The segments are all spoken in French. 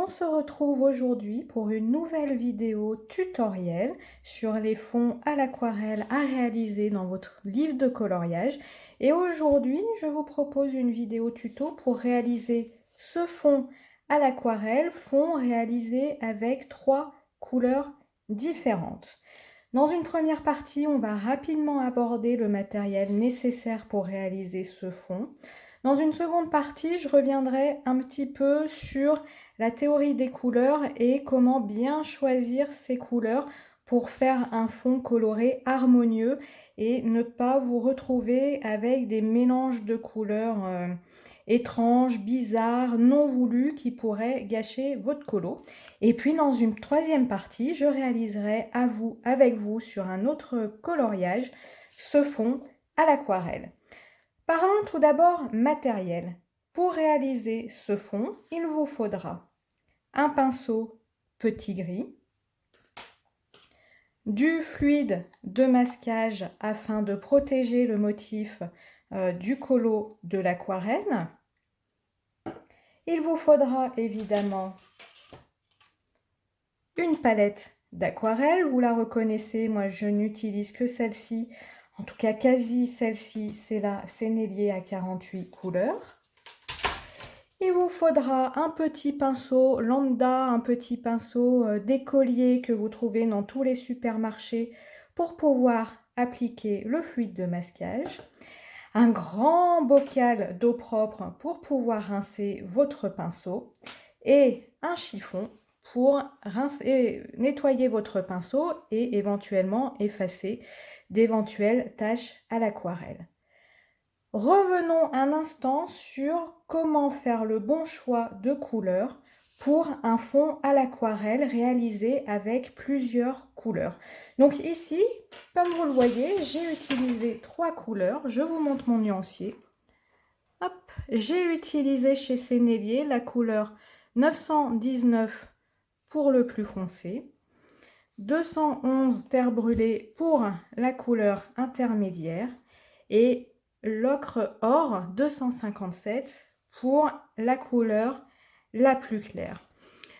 on se retrouve aujourd'hui pour une nouvelle vidéo tutoriel sur les fonds à l'aquarelle à réaliser dans votre livre de coloriage. Et aujourd'hui, je vous propose une vidéo tuto pour réaliser ce fond à l'aquarelle, fond réalisé avec 3 couleurs différentes. Dans une première partie, on va rapidement aborder le matériel nécessaire pour réaliser ce fond. Dans une seconde partie, je reviendrai un petit peu sur la théorie des couleurs et comment bien choisir ces couleurs pour faire un fond coloré harmonieux et ne pas vous retrouver avec des mélanges de couleurs étranges, bizarres, non voulus qui pourraient gâcher votre colo. Et puis dans une troisième partie, je réaliserai avec vous sur un autre coloriage ce fond à l'aquarelle. Parlons tout d'abord matériel. Pour réaliser ce fond, il vous faudra un pinceau petit gris, du fluide de masquage afin de protéger le motif du colo de l'aquarelle. Il vous faudra évidemment une palette d'aquarelle. Vous la reconnaissez, moi je n'utilise que celle-ci. En tout cas, quasi celle-ci, c'est la Sennelier à 48 couleurs. Il vous faudra un petit pinceau lambda, un petit pinceau d'écolier que vous trouvez dans tous les supermarchés pour pouvoir appliquer le fluide de masquage. Un grand bocal d'eau propre pour pouvoir rincer votre pinceau et un chiffon pour nettoyer votre pinceau et éventuellement effacer d'éventuelles taches à l'aquarelle. Revenons un instant sur comment faire le bon choix de couleurs pour un fond à l'aquarelle réalisé avec plusieurs couleurs. Donc ici, comme vous le voyez, j'ai utilisé 3 couleurs. Je vous montre mon nuancier. Hop, j'ai utilisé chez Sennelier la couleur 919 pour le plus foncé, 211 terre brûlée pour la couleur intermédiaire et l'ocre or 257 pour la couleur la plus claire.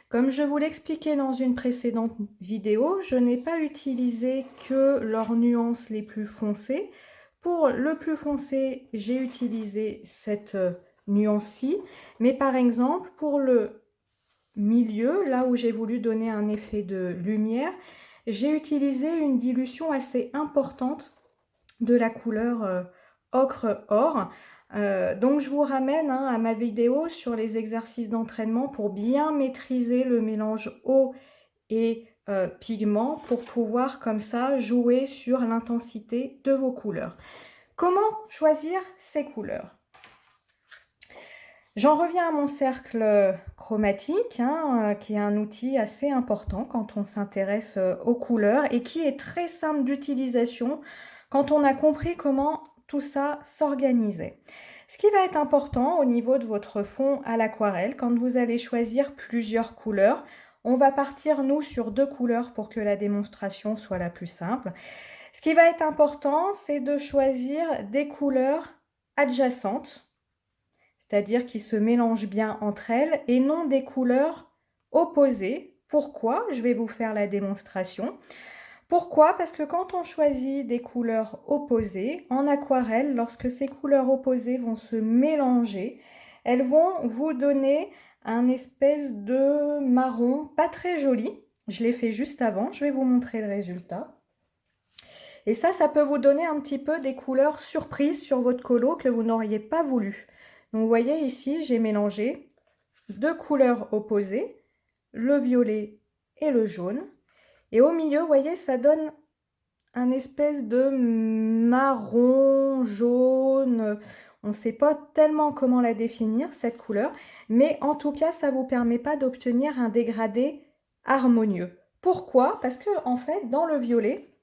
Comme je vous l'expliquais dans une précédente vidéo, je n'ai pas utilisé que leurs nuances les plus foncées. Pour le plus foncé, j'ai utilisé cette nuance-ci, mais par exemple pour le milieu, là où j'ai voulu donner un effet de lumière, j'ai utilisé une dilution assez importante de la couleur ocre or. Donc je vous ramène à ma vidéo sur les exercices d'entraînement pour bien maîtriser le mélange eau et pigments pour pouvoir comme ça jouer sur l'intensité de vos couleurs. Comment choisir ces couleurs? J'en reviens à mon cercle chromatique, qui est un outil assez important quand on s'intéresse aux couleurs et qui est très simple d'utilisation quand on a compris comment tout ça s'organisait. Ce qui va être important au niveau de votre fond à l'aquarelle, quand vous allez choisir plusieurs couleurs, on va partir nous sur 2 couleurs pour que la démonstration soit la plus simple. Ce qui va être important, c'est de choisir des couleurs adjacentes, c'est-à-dire qui se mélangent bien entre elles et non des couleurs opposées. Pourquoi? Je vais vous faire la démonstration. Pourquoi? Parce que quand on choisit des couleurs opposées, en aquarelle, lorsque ces couleurs opposées vont se mélanger, elles vont vous donner un espèce de marron pas très joli. Je l'ai fait juste avant, je vais vous montrer le résultat. Et ça peut vous donner un petit peu des couleurs surprises sur votre colo que vous n'auriez pas voulu. Donc vous voyez ici, j'ai mélangé 2 couleurs opposées, le violet et le jaune. Et au milieu, vous voyez, ça donne un espèce de marron, jaune. On ne sait pas tellement comment la définir, cette couleur. Mais en tout cas, ça ne vous permet pas d'obtenir un dégradé harmonieux. Pourquoi? Parce que en fait, dans le violet,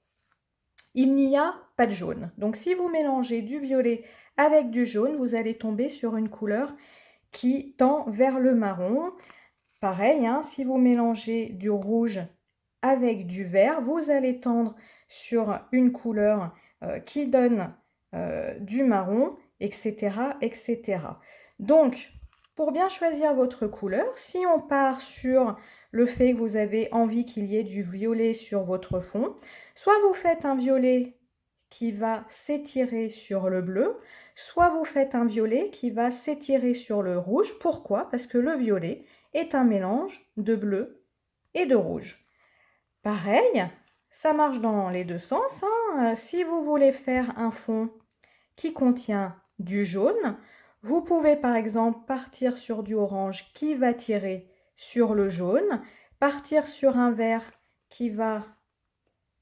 il n'y a pas de jaune. Donc si vous mélangez du violet avec du jaune, vous allez tomber sur une couleur qui tend vers le marron. Pareil, si vous mélangez du rouge avec du vert, vous allez tendre sur une couleur qui donne du marron, etc., etc. Donc, pour bien choisir votre couleur, si on part sur le fait que vous avez envie qu'il y ait du violet sur votre fond, soit vous faites un violet qui va s'étirer sur le bleu, soit vous faites un violet qui va s'étirer sur le rouge. Pourquoi? Parce que le violet est un mélange de bleu et de rouge. Pareil, ça marche dans les deux sens, hein. Si vous voulez faire un fond qui contient du jaune, vous pouvez par exemple partir sur du orange qui va tirer sur le jaune, partir sur un vert qui va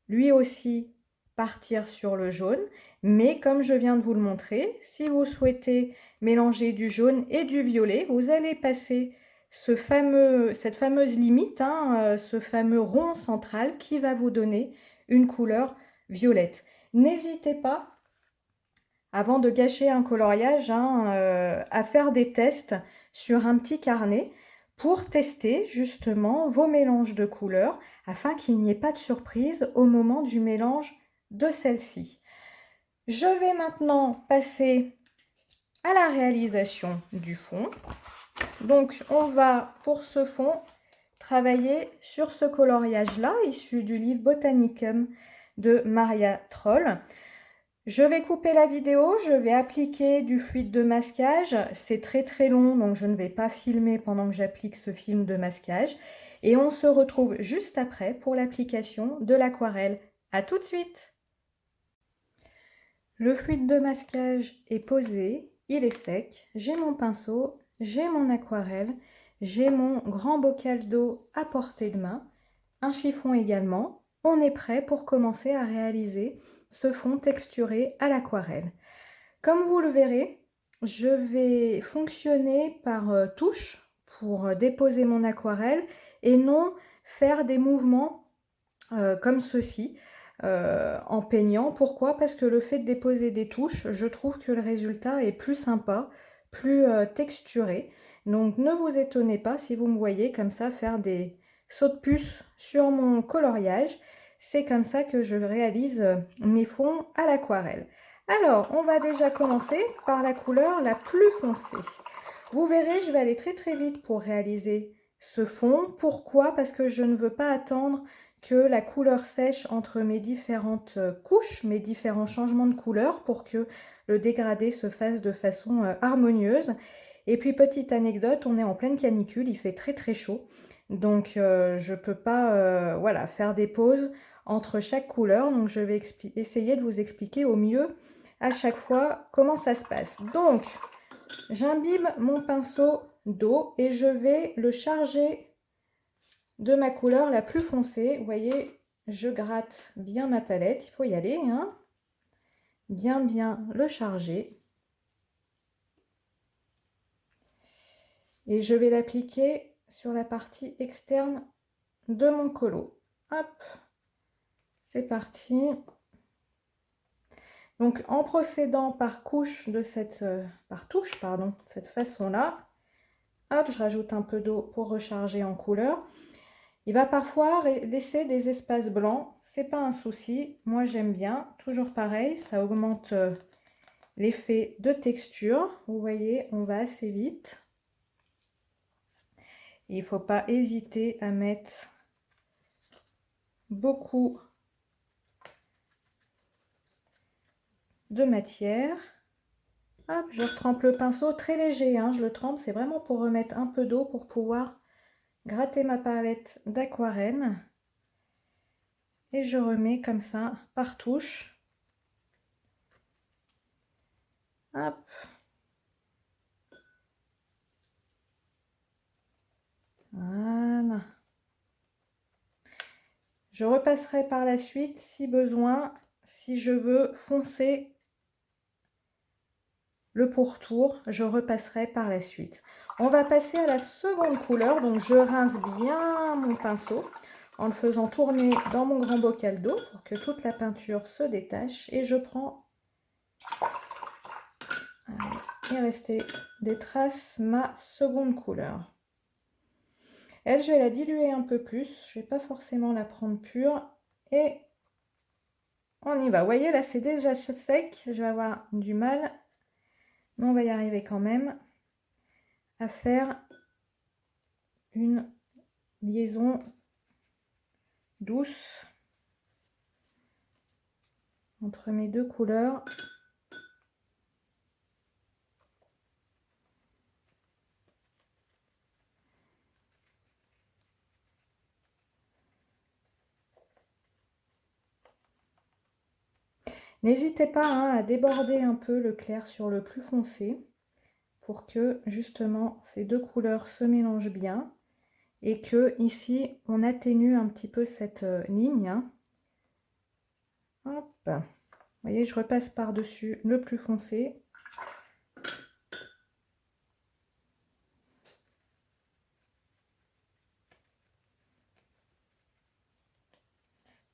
lui aussi partir sur le jaune, mais comme je viens de vous le montrer, si vous souhaitez mélanger du jaune et du violet, vous allez passer cette fameuse limite, hein, ce fameux rond central qui va vous donner une couleur violette. N'hésitez pas, avant de gâcher un coloriage, hein, à faire des tests sur un petit carnet pour tester justement vos mélanges de couleurs afin qu'il n'y ait pas de surprise au moment du mélange de celle-ci. Je vais maintenant passer à la réalisation du fond. Donc on va pour ce fond travailler sur ce coloriage-là issu du livre Botanicum de Maria Troll. Je vais couper la vidéo, je vais appliquer du fluide de masquage. C'est très long, donc je ne vais pas filmer pendant que j'applique ce film de masquage. Et on se retrouve juste après pour l'application de l'aquarelle. À tout de suite! Le fluide de masquage est posé, il est sec. J'ai mon pinceau, j'ai mon aquarelle, j'ai mon grand bocal d'eau à portée de main, un chiffon également. On est prêt pour commencer à réaliser ce fond texturé à l'aquarelle. Comme vous le verrez, je vais fonctionner par touche pour déposer mon aquarelle et non faire des mouvements comme ceci en peignant. Pourquoi? Parce que le fait de déposer des touches, je trouve que le résultat est plus sympa, plus texturé. Donc ne vous étonnez pas si vous me voyez comme ça faire des sauts de puce sur mon coloriage. C'est comme ça que je réalise mes fonds à l'aquarelle. Alors, on va déjà commencer par la couleur la plus foncée. Vous verrez, je vais aller très vite pour réaliser ce fond. Pourquoi? Parce que je ne veux pas attendre que la couleur sèche entre mes différentes couches, mes différents changements de couleur pour que le dégradé se fasse de façon harmonieuse. Et puis, petite anecdote, on est en pleine canicule, il fait très chaud. Donc, je ne peux pas voilà, faire des pauses entre chaque couleur. Donc, je vais essayer de vous expliquer au mieux à chaque fois comment ça se passe. Donc, j'imbibe mon pinceau d'eau et je vais le charger de ma couleur la plus foncée. Vous voyez, je gratte bien ma palette, il faut y aller, hein. Bien le charger. Et je vais l'appliquer sur la partie externe de mon colo. Hop, c'est parti. Donc en procédant par couche de par touche, pardon, de cette façon-là, hop, je rajoute un peu d'eau pour recharger en couleur. Il va parfois laisser des espaces blancs, c'est pas un souci, moi j'aime bien, toujours pareil, ça augmente l'effet de texture. Vous voyez, on va assez vite. Il ne faut pas hésiter à mettre beaucoup de matière. Hop, je retrempe le pinceau très léger, hein, je le trempe, c'est vraiment pour remettre un peu d'eau pour pouvoir gratter ma palette d'aquarelle. Et je remets comme ça par touche. Hop. Voilà. Je repasserai par la suite si besoin, si je veux foncer le pourtour, je repasserai par la suite. On va passer à la seconde couleur, donc je rince bien mon pinceau en le faisant tourner dans mon grand bocal d'eau pour que toute la peinture se détache et je prends, allez, il est resté des traces, ma seconde couleur. Elle, je vais la diluer un peu plus, je ne vais pas forcément la prendre pure et on y va. Vous voyez, là c'est déjà sec, je vais avoir du mal, mais on va y arriver quand même. à faire une liaison douce entre mes deux couleurs. N'hésitez pas hein, à déborder un peu le clair sur le plus foncé pour que justement ces deux couleurs se mélangent bien et que ici on atténue un petit peu cette ligne. Hein. Hop. Vous voyez, je repasse par-dessus le plus foncé.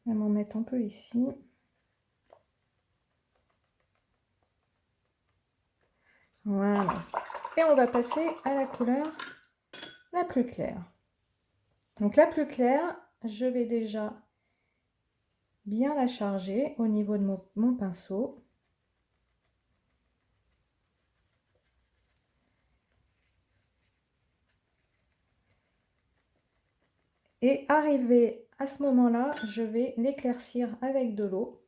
Je vais m'en mettre un peu ici. Voilà. Et on va passer à la couleur la plus claire. Donc la plus claire, je vais déjà bien la charger au niveau de mon pinceau. Et arrivé à ce moment-là, je vais l'éclaircir avec de l'eau.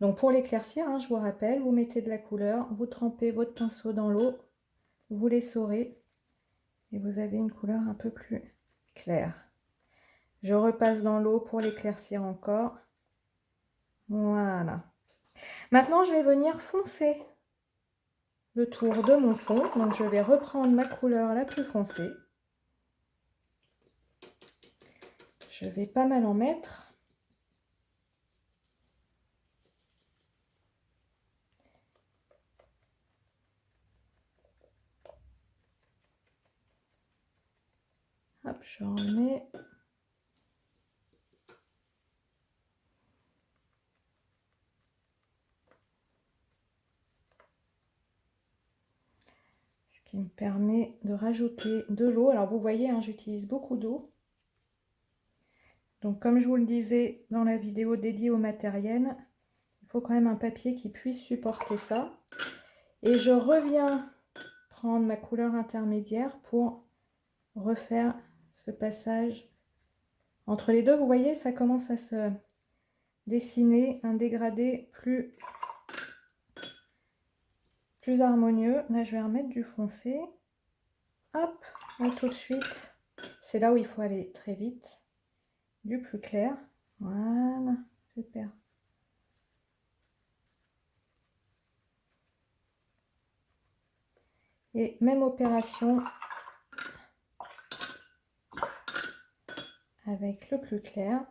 Donc pour l'éclaircir, hein, je vous rappelle, vous mettez de la couleur, vous trempez votre pinceau dans l'eau, vous l'essorez et vous avez une couleur un peu plus claire. Je repasse dans l'eau pour l'éclaircir encore. Voilà. Maintenant, je vais venir foncer le tour de mon fond. Donc je vais reprendre ma couleur la plus foncée. Je vais pas mal en mettre. Hop, je remets. Ce qui me permet de rajouter de l'eau. Alors vous voyez, hein, j'utilise beaucoup d'eau. Donc comme je vous le disais dans la vidéo dédiée au matériel, il faut quand même un papier qui puisse supporter ça. Et je reviens prendre ma couleur intermédiaire pour refaire ce passage entre les deux. Vous voyez, ça commence à se dessiner un dégradé plus harmonieux. Là, je vais remettre du foncé. Hop, là tout de suite, c'est là où il faut aller très vite. Du plus clair. Voilà, super. Et même opération avec le plus clair.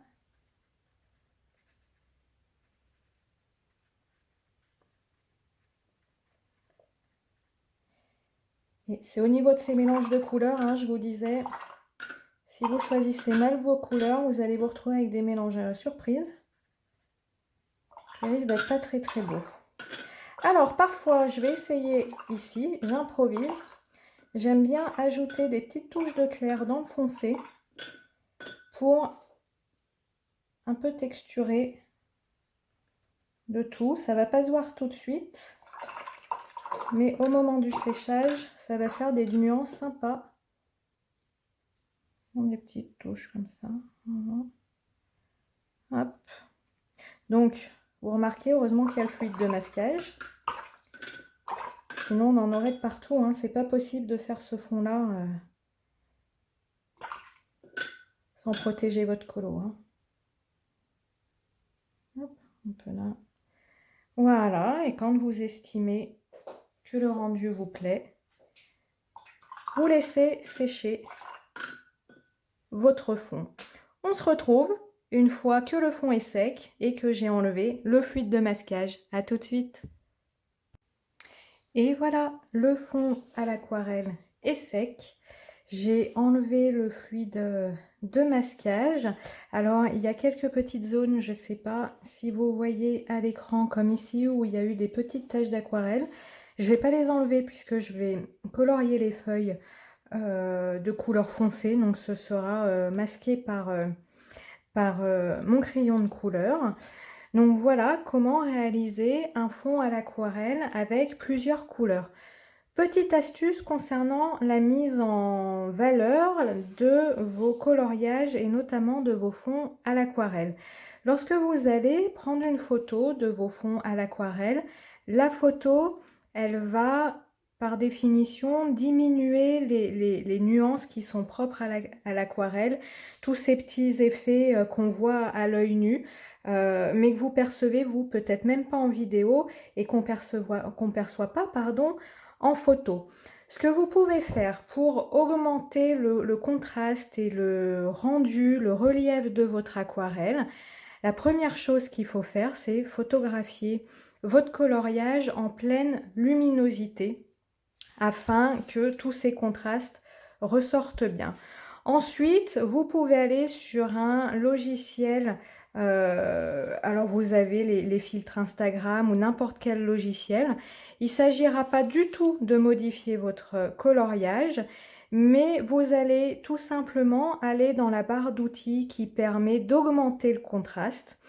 Et c'est au niveau de ces mélanges de couleurs, hein, je vous disais, si vous choisissez mal vos couleurs, vous allez vous retrouver avec des mélanges surprises qui risquent d'être pas très très beaux. Alors parfois, je vais essayer ici, j'improvise. J'aime bien ajouter des petites touches de clair dans le foncé pour un peu texturer le tout. Ça va pas se voir tout de suite, mais au moment du séchage, ça va faire des nuances sympas. Des petites touches comme ça. Voilà. Hop. Donc, vous remarquez, heureusement qu'il y a le fluide de masquage. Sinon, on en aurait de partout. Hein. C'est pas possible de faire ce fond-là sans protéger votre colo. Hein. Hop, un peu là. Voilà. Et quand vous estimez que le rendu vous plaît, vous laissez sécher votre fond. On se retrouve une fois que le fond est sec et que j'ai enlevé le fluide de masquage. À tout de suite. Et voilà, le fond à l'aquarelle est sec. J'ai enlevé le fluide de masquage. Alors, il y a quelques petites zones, je ne sais pas si vous voyez à l'écran comme ici où il y a eu des petites taches d'aquarelle. Je ne vais pas les enlever puisque je vais colorier les feuilles de couleur foncée. Donc, ce sera masqué par mon crayon de couleur. Donc voilà comment réaliser un fond à l'aquarelle avec plusieurs couleurs. Petite astuce concernant la mise en valeur de vos coloriages et notamment de vos fonds à l'aquarelle. Lorsque vous allez prendre une photo de vos fonds à l'aquarelle, la photo, elle va par définition diminuer les nuances qui sont propres à l'aquarelle, tous ces petits effets qu'on voit à l'œil nu, mais que vous percevez, vous, peut-être même pas en vidéo et qu'on perçoit pas, pardon, en photo. Ce que vous pouvez faire pour augmenter le contraste et le rendu, le relief de votre aquarelle, la première chose qu'il faut faire, c'est photographier votre coloriage en pleine luminosité afin que tous ces contrastes ressortent bien. Ensuite, vous pouvez aller sur un logiciel, alors vous avez les filtres Instagram ou n'importe quel logiciel. Il ne s'agira pas du tout de modifier votre coloriage, mais vous allez tout simplement aller dans la barre d'outils qui permet d'augmenter le contraste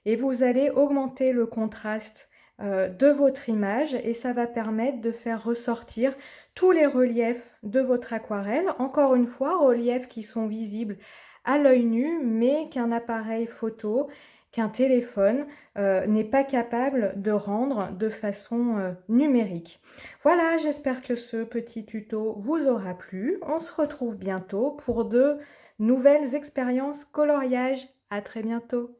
et vous allez augmenter le contraste de votre image et ça va permettre de faire ressortir tous les reliefs de votre aquarelle. Encore une fois, reliefs qui sont visibles à l'œil nu, mais qu'un appareil photo, qu'un téléphone n'est pas capable de rendre de façon numérique. Voilà, j'espère que ce petit tuto vous aura plu. On se retrouve bientôt pour de nouvelles expériences coloriage. À très bientôt.